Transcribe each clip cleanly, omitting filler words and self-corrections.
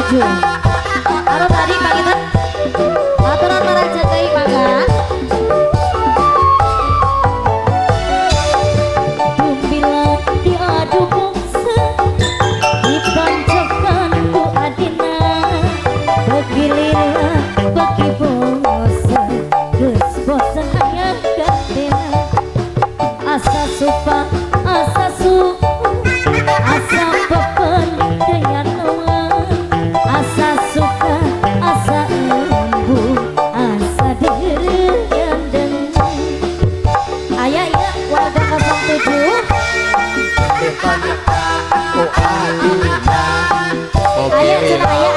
07. Aro tadi pangitan aturan para jagai mangga. Dumbilang diadu bongsa dipancakan ku adina begililah bagi bongsa geus bosen hayang gantina asa supa asa su asa pepen dengan nuang asa suka asa embun asa dirian dengan ayah ya warga 07 ayah cina ayah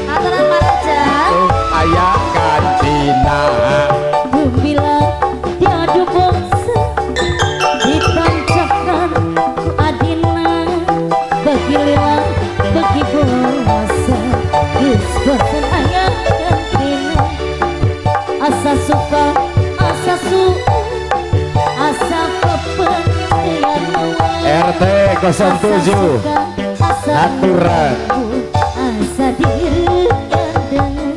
aturan marajang ayah kantina bilang diadu bongsa dipancakan ku adina begililah bagi bongsa geus bosen hayang gantina asa suka asa su asa pepen yang RT 07 aturan asa diri dengan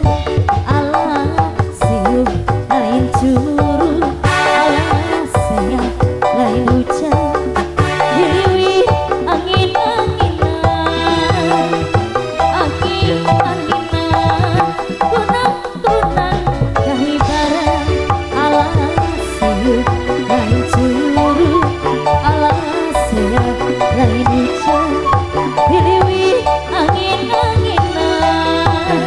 alas siup lain curu alas sayang lain hujan diriwi angin-anginan angin-anginan kunang-kunang kahibaran alas siup lain curu alas sayang lain hujan diriwi angin-anginan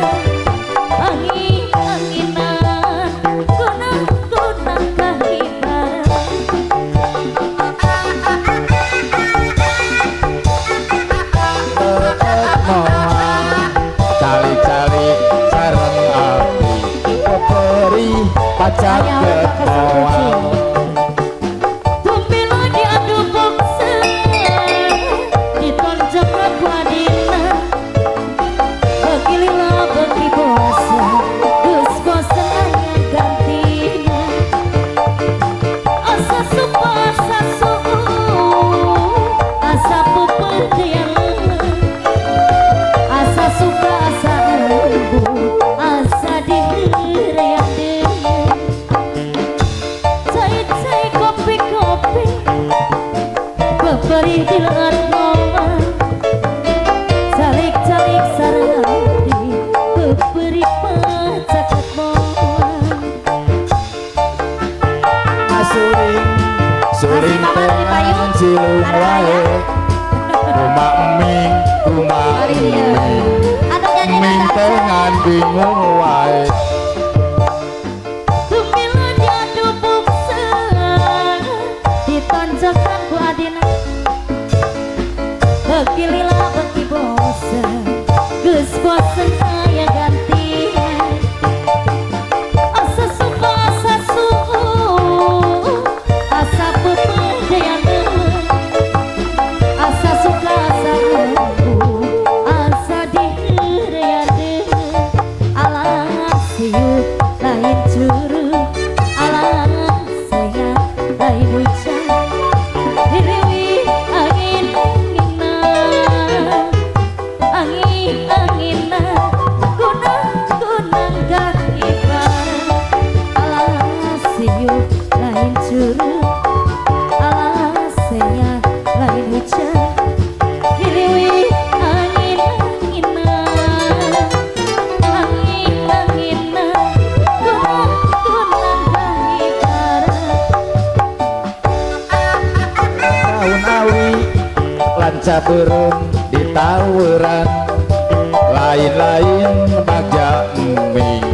angin-anginan kunang-kunang kahibaran cali-cali sareng api peperi pacar ketawang Tumpilo diadu bongsa ditonjok aku adina begililah bagi bosan geus bosen hayang gantina asa supa asa suhu asa pupul yang asa suka asa embun asa dihreang dengan cai-cai kopi-kopi beberi di lengan momen calik-calik sareng hati beberi pacaket momen suling suling tengan silung wae rumah eming eming tengan bingung wae Tumpilo diadu bongsa ditonjokkan ku adina begililah bagi bosan geus bosen hayang gantina asa suka asa suhu asa pepedean asa suka asa embun asa dihrean dengan alas siup lain curu alas sayang lain hujan diriwi angin-anginan angin-anginan kunang-kunang kahibaran alas siup lain curu alas sayang lain hujan diriwi angin-anginan angin-anginan kunang-kunang kahibaran tahun awi lanca berem di tawuran lain-lain bagja eming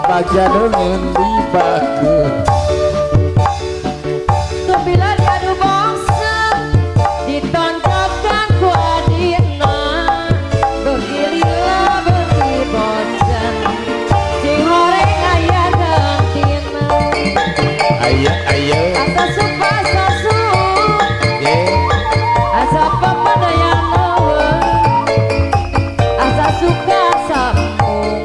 bagja dengan di bagun Tumpilo diadu bongsa ditonjokkan ku adina begililah bagi bosan sing horeng aya gantina ayo asa suka asa su ye asa pepedean asa suka asa embun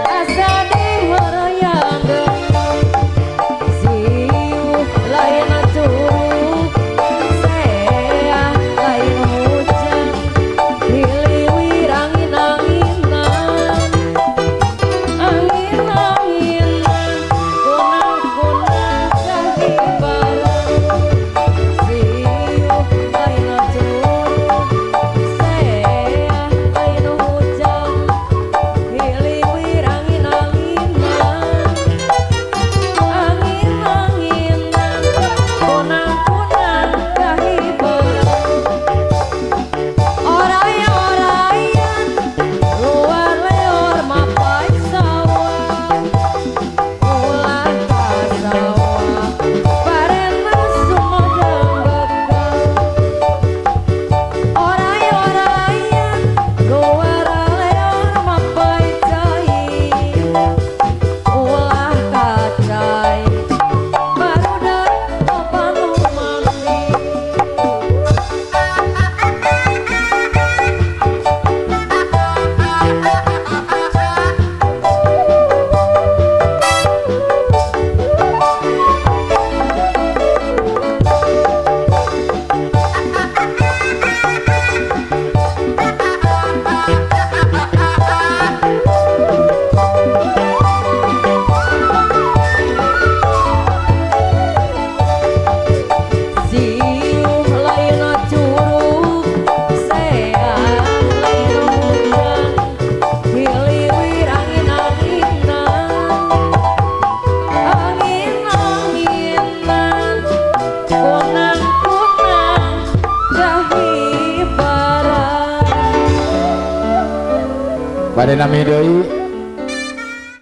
asa dihreang dengan Bade nami deui